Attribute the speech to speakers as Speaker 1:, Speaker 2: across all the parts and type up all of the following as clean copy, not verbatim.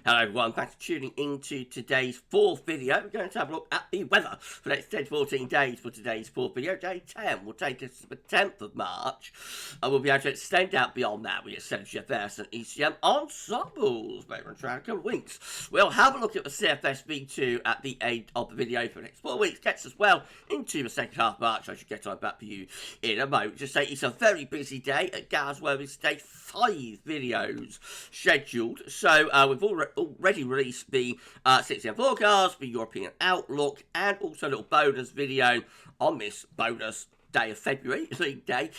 Speaker 1: Hello everyone, thanks for tuning into today's fourth video. We're going to have a look at the weather for the next 10 to 14 days for today's fourth video. Day 10 will take us to the 10th of March, and we'll be able to extend out beyond that. We get 7 GFS and ECM ensembles. Maybe on track a couple of weeks. We'll have a look at the CFS V2 at the end of the video for the next 4 weeks. Gets us well into the second half of March. I should get on back for you in a moment. Just say it's a very busy day at GavsWeatherVids. Day 5 videos scheduled. So we've already released the 6am forecast, the European outlook, and also a little bonus video on this bonus day of February, day,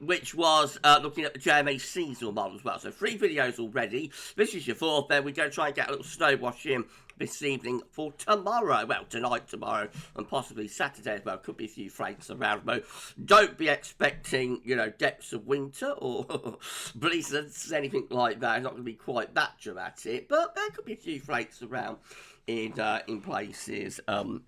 Speaker 1: which was looking at the JMA seasonal model as well. So 3 videos already. This is your 4th. Then we're going to try and get a little snow wash in this evening for tomorrow. Well, tonight, tomorrow, and possibly Saturday as well. Could be a few flakes around. But don't be expecting, you know, depths of winter or blizzards, anything like that. It's not going to be quite that dramatic, but there could be a few flakes around in places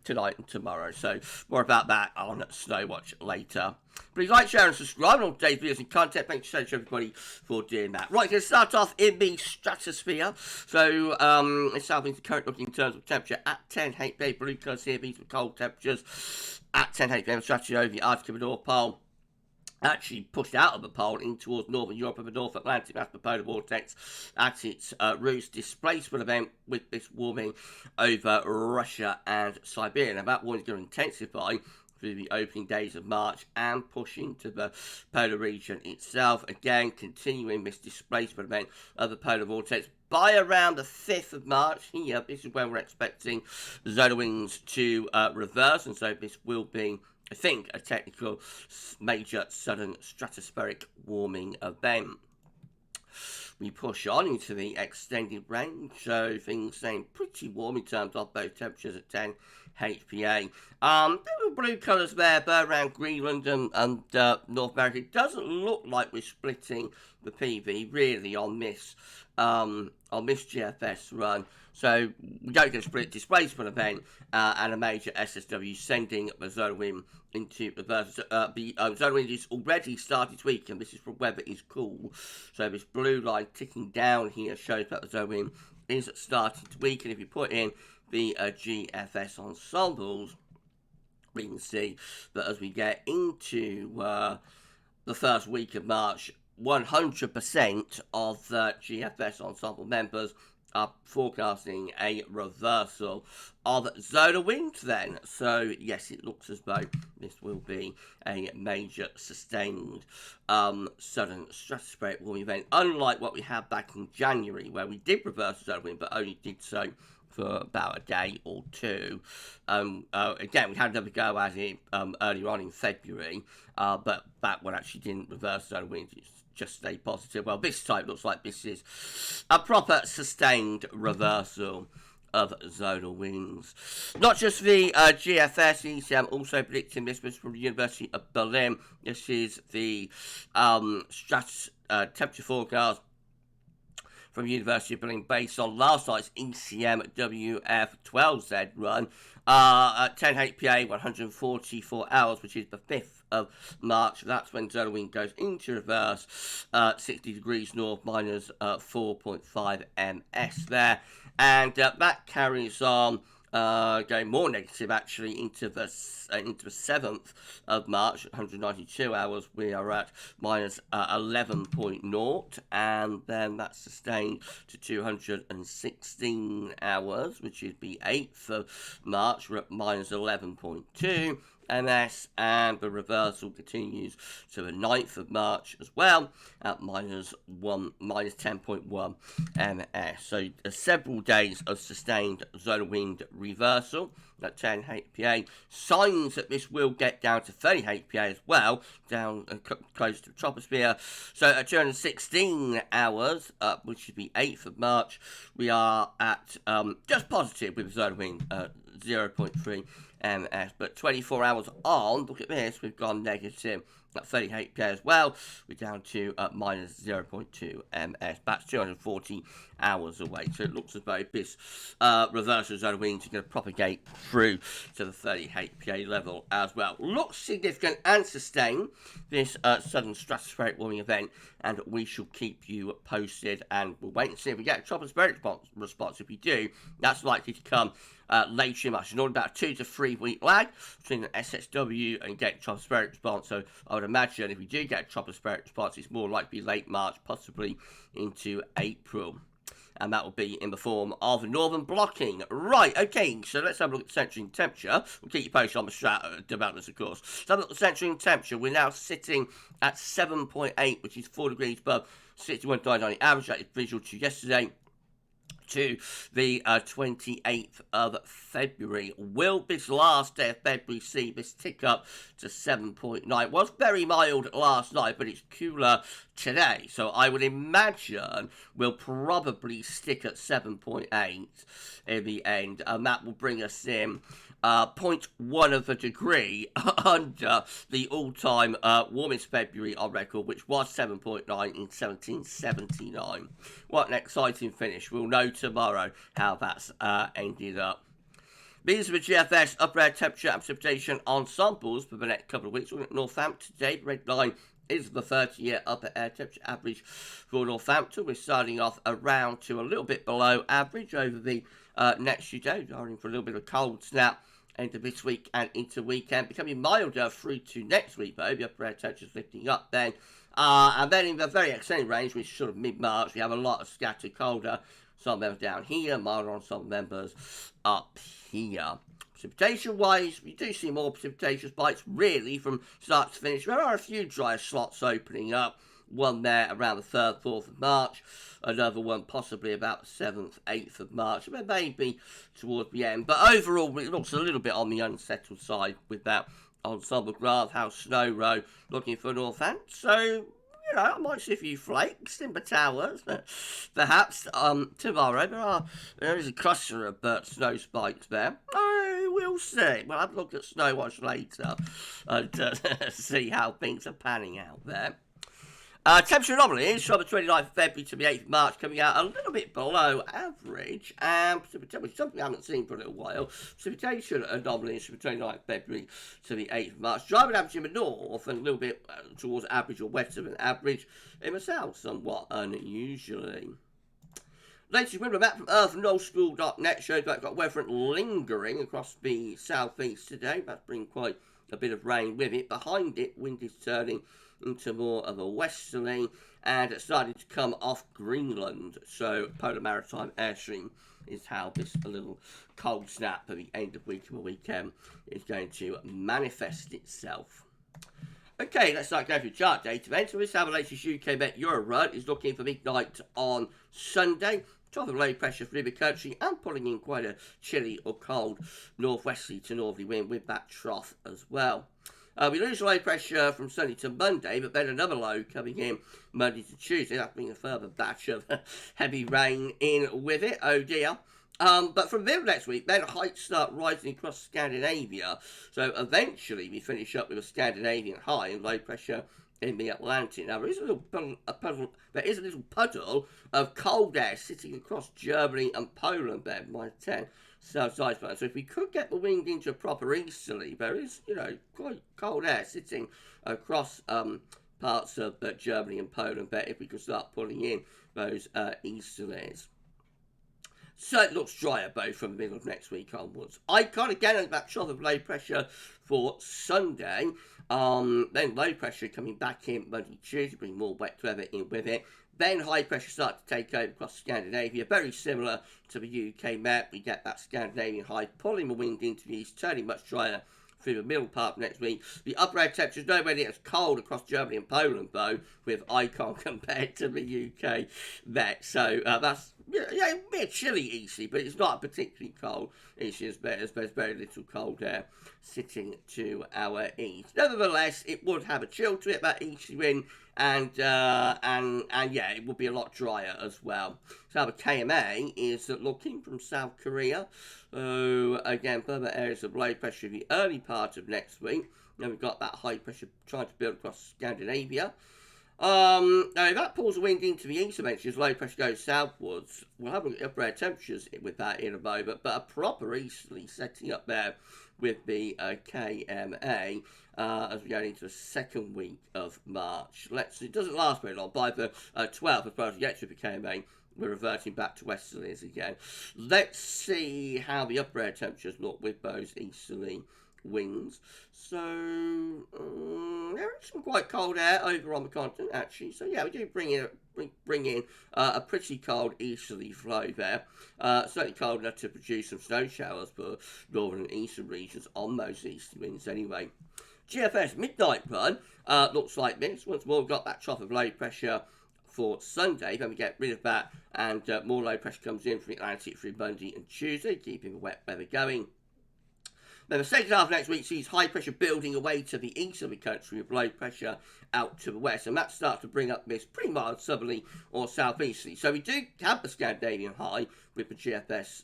Speaker 1: tonight and tomorrow. So more about that on Snowwatch later. Please like, share and subscribe on all today's videos and content. Thanks so much everybody for doing that. Right, going to start off in the stratosphere. So it's something the current looking in terms of temperature at 10 HPA. Blue colours here, these are cold temperatures at 10 HPA. Strategy over the Arctic and North Pole. Actually pushed out of the pole in towards northern Europe and the North Atlantic. That's the polar vortex at its roots. Displacement event with this warming over Russia and Siberia. Now that warming is going to intensify through the opening days of March and push into the polar region itself. Again, continuing this displacement event of the polar vortex by around the 5th of March. Here, this is where we're expecting the zonal winds to reverse, and so this will be, I think, a technical major sudden stratospheric warming event. We push on into the extended range, so things staying pretty warm in terms of both temperatures at 10 HPA. There were blue colours there, but around Greenland and North America. It doesn't look like we're splitting the PV really on this GFS run. So we don't get a split displacement event and a major SSW sending the zonal wind into reverse. The zonal wind is already started to weaken. This is from Weather is Cool. So this blue line ticking down here shows that the zonal wind is starting to weaken. If you put in the GFS ensembles, we can see that as we get into the first week of March, 100% of the GFS ensemble members are forecasting a reversal of zonal winds then. So yes, it looks as though this will be a major sustained sudden stratospheric warming event, unlike what we had back in January, where we did reverse the zonal wind, but only did so for about a day or two. Again, we had another go at it earlier on in February, but that one actually didn't reverse zonal winds. Just stay positive. Well, this time looks like this is a proper sustained reversal of zonal winds. Not just the GFS, ECM also predicting this was from the University of Berlin. This is the temperature forecast from University of Berlin based on last night's ECM WF12Z run at 10 HPA, 144 hours, which is the 5th of March. That's when zonal wind goes into reverse, 60 degrees north, minus 4.5 ms there. And that carries on going more negative actually into the 7th of March, 192 hours. We are at minus 11.0, and then that's sustained to 216 hours, which is the 8th of March. We're at minus 11.2 ms, and the reversal continues to the 9th of March as well at minus 10.1 ms. So several days of sustained zonal wind reversal at 10 HPA. Signs that this will get down to 30 HPA as well, down close to the troposphere. So at 216 hours, which is the 8th of March, we are at just positive with zonal wind 0.3 ms. But 24 hours on, look at this, we've gone negative at 38 as well. We're down to minus 0.2 ms. That's 240 hours away. So it looks as though this reversal zone winds are going to propagate through to the 38 PA level as well. Looks significant and sustained, this sudden stratospheric warming event, and we shall keep you posted, and we'll wait and see if we get a tropospheric response. If we do, that's likely to come later in March. It's normally about a 2 to 3 week lag between an SSW and getting tropospheric response. So I would imagine if we do get a tropospheric response, it's more likely late March, possibly into April. And that will be in the form of northern blocking. Right, okay, so let's have a look at the centering temperature. We'll keep you posted on the developments, of course. Let's have a look at the centering temperature. We're now sitting at 7.8, which is 4 degrees above 61.9 on the average. That is visual to yesterday, to the 28th of February. Will this last day of February see this tick up to 7.9? It was very mild last night, but it's cooler today. So I would imagine we'll probably stick at 7.8 in the end, and that will bring us in 0.1 of a degree under the all-time warmest February on record, which was 7.9 in 1779. What an exciting finish. We'll know tomorrow how that's ended up. These are the GFS upper air temperature and precipitation ensembles for the next couple of weeks. We're at Northampton today. The red line is the 30-year upper air temperature average for Northampton. We're starting off around to a little bit below average over the next few days, going for a little bit of cold snap into this week and into weekend, becoming milder through to next week though. The upper air temperature's lifting up then. And then in the very extended range, which is sort of mid-March, we have a lot of scattered colder. Some members down here, milder on some members up here. Precipitation-wise, we do see more precipitation spikes really from start to finish. There are a few dry slots opening up. One there around the 3rd, 4th of March. Another one possibly about the 7th, 8th of March. Maybe towards the end. But overall, it looks a little bit on the unsettled side with that ensemble graph. How Snow Row looking for Northampton. So, you know, I might see a few flakes in the towers. Perhaps tomorrow there is a cluster of snow spikes there. Oh, we'll see. We'll have a look at Snow Watch later and see how things are panning out there. Temperature anomalies from the 29th of February to the 8th of March coming out a little bit below average, and precipitation, something I haven't seen for a little while. Precipitation anomalies from the 29th of February to the 8th of March. Driving average in the north and a little bit towards average or wetter than average in the south, somewhat unusually. Latest Windflow Map from earthandoldskool.net shows that we've got weather front lingering across the southeast today. That's bringing quite a bit of rain with it. Behind it, wind is turning into more of a westerly and it's starting to come off Greenland. So polar maritime airstream is how this little cold snap at the end of week and the weekend is going to manifest itself. Okay, let's start going through chart data then. So this is how the latest UK Met Euro run is looking for midnight on Sunday. Top of low pressure through the country and pulling in quite a chilly or cold northwesterly to northerly wind with that trough as well. We lose low pressure from Sunday to Monday, but then another low coming in Monday to Tuesday. That brings a further batch of heavy rain in with it. Oh dear. But from middle next week, then heights start rising across Scandinavia. So eventually we finish up with a Scandinavian high and low pressure in the Atlantic. Now there is a little puddle of cold air sitting across Germany and Poland there, -10 south side. So if we could get the wind into a proper easterly, there is, you know, quite cold air sitting across parts of Germany and Poland there if we could start pulling in those easterlies. So it looks drier both from the middle of next week onwards. Icon again on that trough of low pressure for Sunday. Then low pressure coming back in Monday, Tuesday, bring more wet weather in with it. Then high pressure starts to take over across Scandinavia, very similar to the UK map. We get that Scandinavian high pulling the wind into the east, turning much drier through the middle part of next week. The upper air temperature is nowhere near as cold across Germany and Poland, though, with Icon compared to the UK met. So that's a bit chilly easy, but it's not particularly cold. It's just there's very little cold air sitting to our east. Nevertheless, it would have a chill to it, that easterly wind, and yeah, it would be a lot drier as well. So the KMA is looking from South Korea. Again, further areas of low pressure in the early part of next week. Then we've got that high pressure trying to build across Scandinavia. Now, if that pulls the wind into the east eventually as low pressure goes southwards, we'll have upper air temperatures with that in a moment, but a proper easterly setting up there with the KMA as we go into the second week of March. It doesn't last very long. By the 12th, as far as we get to the KMA, we're reverting back to westerlies again. Let's see how the upper air temperatures look with those easterly winds. So there is some quite cold air over on the continent actually. So yeah, we do bring in a pretty cold easterly flow there. Certainly cold enough to produce some snow showers for northern and eastern regions on those easterly winds anyway. GFS midnight run looks like this. Once more, we've got that trough of low pressure for Sunday. Then we get rid of that, and more low pressure comes in from the Atlantic through Monday and Tuesday, keeping the wet weather going. Then the second half of next week sees high pressure building away to the east of the country with low pressure out to the west, and that starts to bring up this pretty mild southerly or southeasterly. So we do have the Scandinavian high with the GFS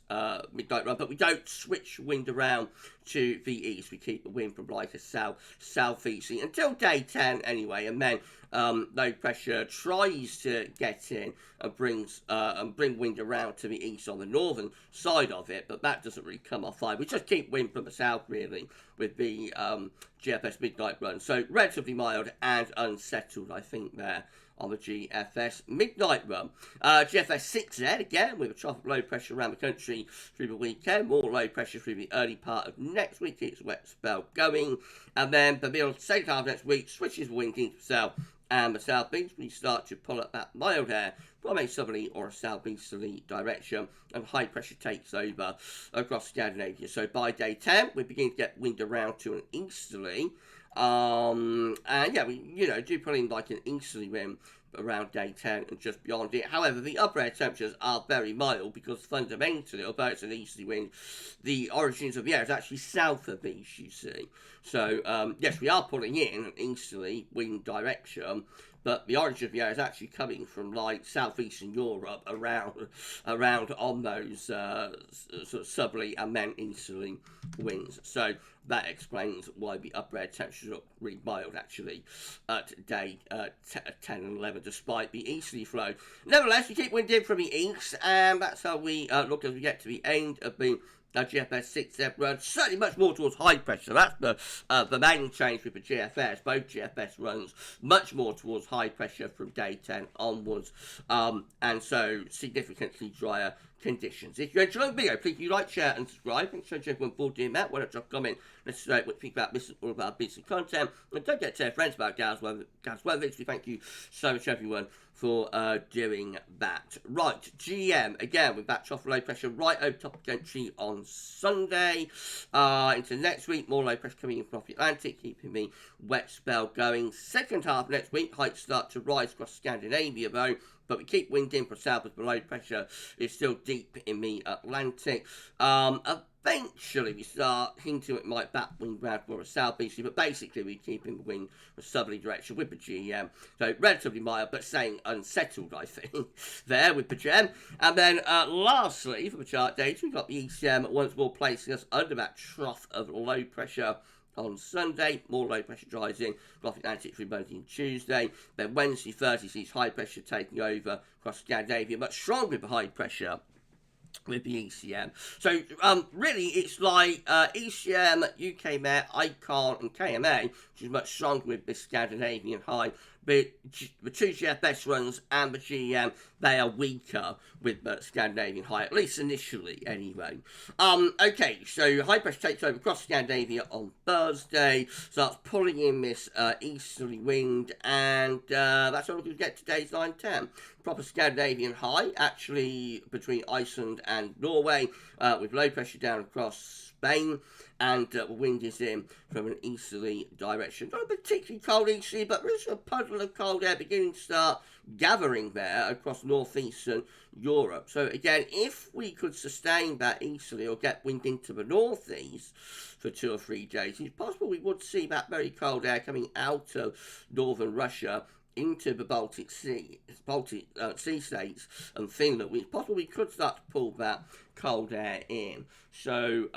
Speaker 1: midnight run, but we don't switch wind around to the east. We keep the wind from like a southeasterly until day 10 anyway, and then low pressure tries to get in and bring wind around to the east on the northern side of it, but that doesn't really come off fine. We just keep wind from the south really with the GFS midnight run. So relatively mild and unsettled, I think, there on the GFS midnight run. GFS 6Z again with a trough of low pressure around the country through the weekend. More low pressure through the early part of next week. It's a wet spell going, and then the middle second half of next week switches the wind into the south and the southeast. We start to pull up that mild air from a southerly or a southeasterly direction, and high pressure takes over across Scandinavia. So by day 10, we begin to get wind around to an easterly. And yeah, we do pull in like an easterly wind around day 10 and just beyond it. However, the upper air temperatures are very mild because fundamentally, although it's an easterly wind, the origins of the air is actually south of these, you see. So yes, we are pulling in an easterly wind direction, but the origin of the air is actually coming from like southeastern Europe around on those sort of southerly and then easterly winds. So that explains why the upper air temperatures look really mild actually at day 10 and 11, despite the easterly flow. Nevertheless, we keep wind in from the east, and that's how we look as we get to the end of the GFS 6Z run. Certainly much more towards high pressure. That's the main change with the GFS. Both GFS runs much more towards high pressure from day 10 onwards, and so significantly drier conditions. If you enjoyed the video, please do like, share and subscribe. Thanks so much everyone for doing that. Why don't drop a comment, let's know what you think about this, all of our bits of content, and don't get to tell friends about GavsWeatherVids. We thank you so much everyone for doing that. Right, GM again with that trough of low pressure right over top of the country on Sunday into next week. More low pressure coming in from off the Atlantic, keeping the wet spell going. Second half next week, heights start to rise across Scandinavia though, but we keep wind in from south as the low pressure is still deep in the Atlantic. Eventually we start hinting it might back wind round more a southeasterly, but basically we keep in the wind from southerly direction with the GM. So relatively mild, but staying unsettled, I think, there with the GM. And then lastly, for the chart data, we've got the ECM once more placing us under that trough of low pressure on Sunday. More low pressure dries in off the Atlantic through Monday and Tuesday. Then Wednesday, Thursday sees high pressure taking over across Scandinavia, much stronger with the high pressure with the ECM. So really it's like ECM, UK Met, ICON and KMA, which is much stronger with the Scandinavian high. But the two GFS runs and the GM, they are weaker with the Scandinavian high, at least initially anyway. Okay, so high pressure takes over across Scandinavia on Thursday, starts pulling in this easterly wind, and that's all we can get today's 9-10. Proper Scandinavian high, actually between Iceland and Norway, with low pressure down across Spain, and the wind is in from an easterly direction. Not particularly cold easterly, but there's a puddle of cold air beginning to start gathering there across northeastern Europe. So again, if we could sustain that easterly or get wind into the northeast for 2 or 3 days, it's possible we would see that very cold air coming out of northern Russia into the Baltic Sea states and Finland, which possibly could start to pull that cold air in. So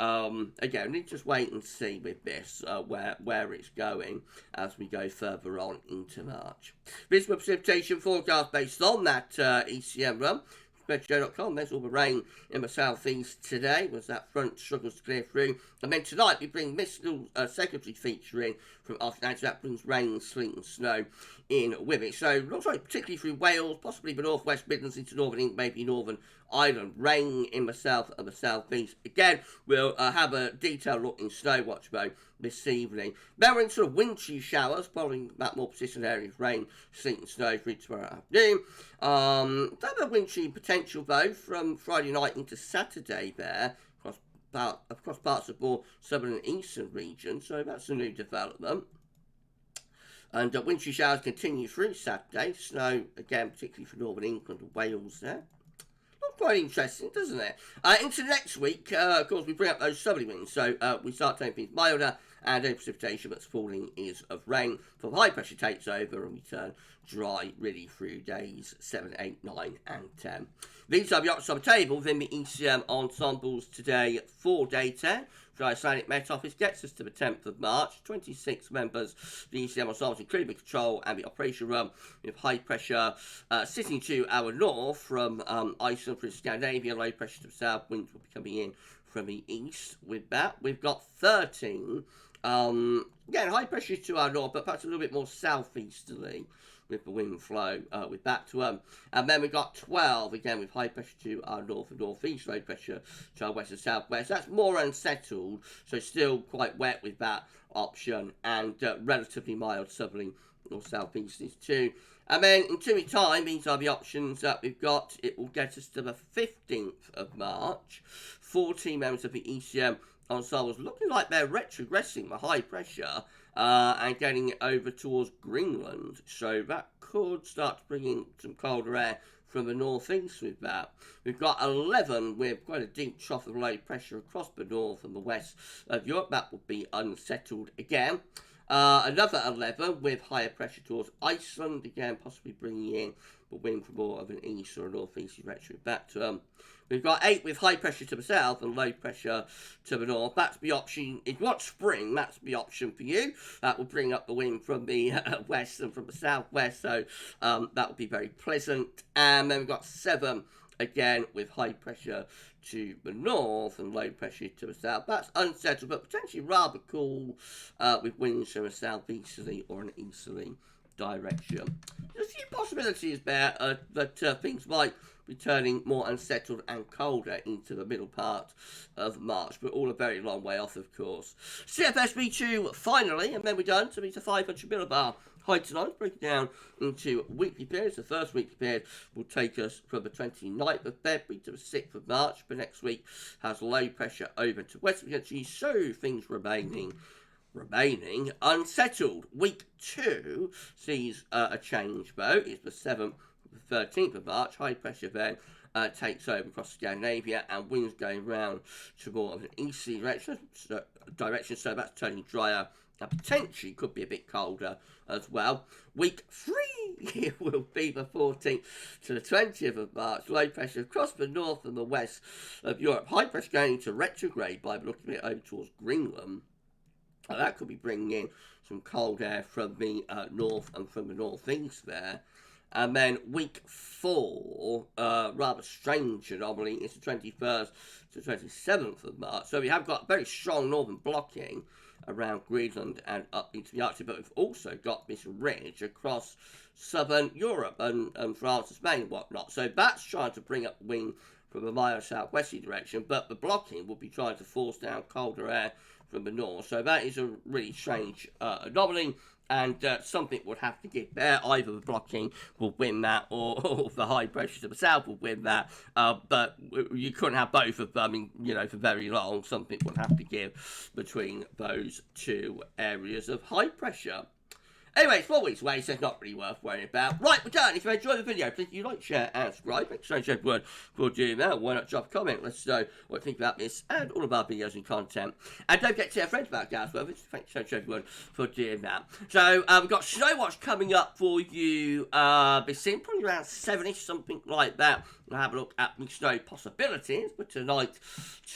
Speaker 1: again, we need to just wait and see with this where it's going as we go further on into March. This is my precipitation forecast based on that ECM run. Spreadshow.com. There's all the rain in the southeast today, was that front struggles to clear through. And then tonight we bring this little secondary feature in from afternoon, so that brings rain, sleet and snow in with it. So looks like particularly through Wales, possibly the northwest Midlands into northern England, maybe Northern Ireland. Rain in the south and the southeast. Again, we'll have a detailed look in snow watch mode this evening. Then we're in sort of wintry showers, following that more persistent area of rain, sleet and snow through tomorrow afternoon. Don't have a wintry potential though from Friday night into Saturday there, across parts of more southern and eastern regions, so that's a new development. And wintry showers continue through Saturday, snow again particularly for northern England and Wales there. Quite interesting, doesn't it? Into next week, of course, we bring up those southerly winds, so we start taking things milder, and any precipitation that's falling is of rain. For high pressure takes over, and we turn dry really through days 7, 8, 9, and 10. These are the options on the table within the ECM ensembles today for day 10. Dry Icelandic Met Office gets us to the 10th of March. 26 members, the ECM ensembles, including the control and the operation room, with high pressure sitting to our north from Iceland through Scandinavia, low pressure to the south, winds will be coming in from the east. With that, we've got 13. Again, high pressure to our north, but perhaps a little bit more southeasterly with the wind flow with that to and then we've got 12 again with high pressure to our north and northeast, low pressure to our west and southwest. That's more unsettled, so still quite wet with that option, and relatively mild southerly or southeasterlies too. And then in 2 weeks' time, these are the options that we've got. It will get us to the 15th of March. 14 members of the ECM ensembles looking like they're retrogressing the high pressure and getting it over towards Greenland. So that could start to bring in some colder air from the northeast with that. We've got 11 with quite a deep trough of low pressure across the north and the west of Europe. That will be unsettled again. Another 11 with higher pressure towards Iceland, again possibly bringing in the wind from more of an east or a northeast direction with that term. We've got 8 with high pressure to the south and low pressure to the north. That's the option. If you want spring, that's the option for you. That will bring up the wind from the west and from the southwest, so that will be very pleasant. And then we've got 7 again with high pressure to the north and low pressure to the south. That's unsettled, but potentially rather cool with winds from a southeasterly or an easterly direction. There's a few possibilities there that things might be turning more unsettled and colder into the middle part of March, but all a very long way off, of course. CFS V2 finally, and then we're done. So it's a 500 millibar high tonight, breaking down into weekly periods. The first weekly period will take us from the 29th of February to the 6th of March, but next week has low pressure over to western countries, so things remaining unsettled. Week 2 sees a change though. It's the 7th, the 13th of March. High pressure then takes over across Scandinavia, and winds going round to more of an easterly direction, so that's turning drier and potentially could be a bit colder as well. Week 3 will be the 14th to the 20th of March. Low pressure across the north and the west of Europe. High pressure going into retrograde by looking at it over towards Greenland. That could be bringing in some cold air from the north and from the northeast there. And then week 4, rather strange anomaly, it's the 21st to 27th of March. So we have got very strong northern blocking around Greenland and up into the Arctic, but we've also got this ridge across southern Europe and France and Spain and whatnot. So that's trying to bring up wind from a mild southwesterly direction, but the blocking will be trying to force down colder air from the north. So that is a really strange anomaly, and something would have to give there. Either the blocking will win that, or the high pressure to the south will win that. But you couldn't have both of them, for very long. Something would have to give between those two areas of high pressure. Anyway, it's 4 weeks away, so it's not really worth worrying about. Right, we're done. If you enjoyed the video, please do like, share, and subscribe. Thanks so much, everyone, for doing that. Why not drop a comment? Let us know what you think about this and all of our videos and content. And don't forget to tell friends about GavsWeatherVids. Thanks so much, everyone, for doing that. So, we've got Snow Watch coming up for you. Be seeing probably around 7ish, something like that. We'll have a look at the snow possibilities for tonight,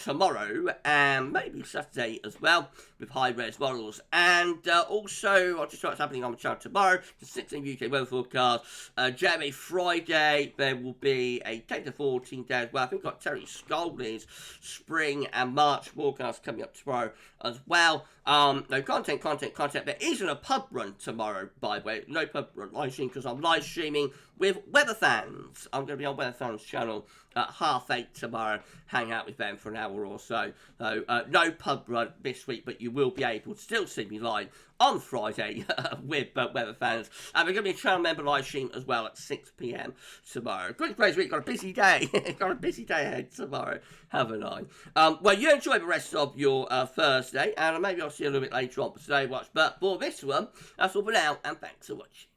Speaker 1: tomorrow, and maybe Saturday as well, with high-res models. And also, I'll just show what's happening on the channel tomorrow, the 16th UK weather forecast. Jeremy, Friday, there will be a 10 to 14 day as well. I think we've got Terry Scaldley's spring and March forecast coming up tomorrow as well. No content. There isn't a pub run tomorrow, by the way. No pub run live stream because I'm live streaming with Weather Fans. I'm going to be on Weather Fans channel at 8:30 tomorrow. Hang out with them for an hour or so. So no pub run this week, but you will be able to still see me live on Friday with Weather Fans. And we're going to be a channel member live stream as well at 6 PM tomorrow. Good crazy week. Got a busy day. Got a busy day ahead tomorrow, haven't I? Well, you enjoy the rest of your Thursday, and maybe I'll see you a little bit later on for Today Watch. But for this one, that's all for now, and thanks for watching.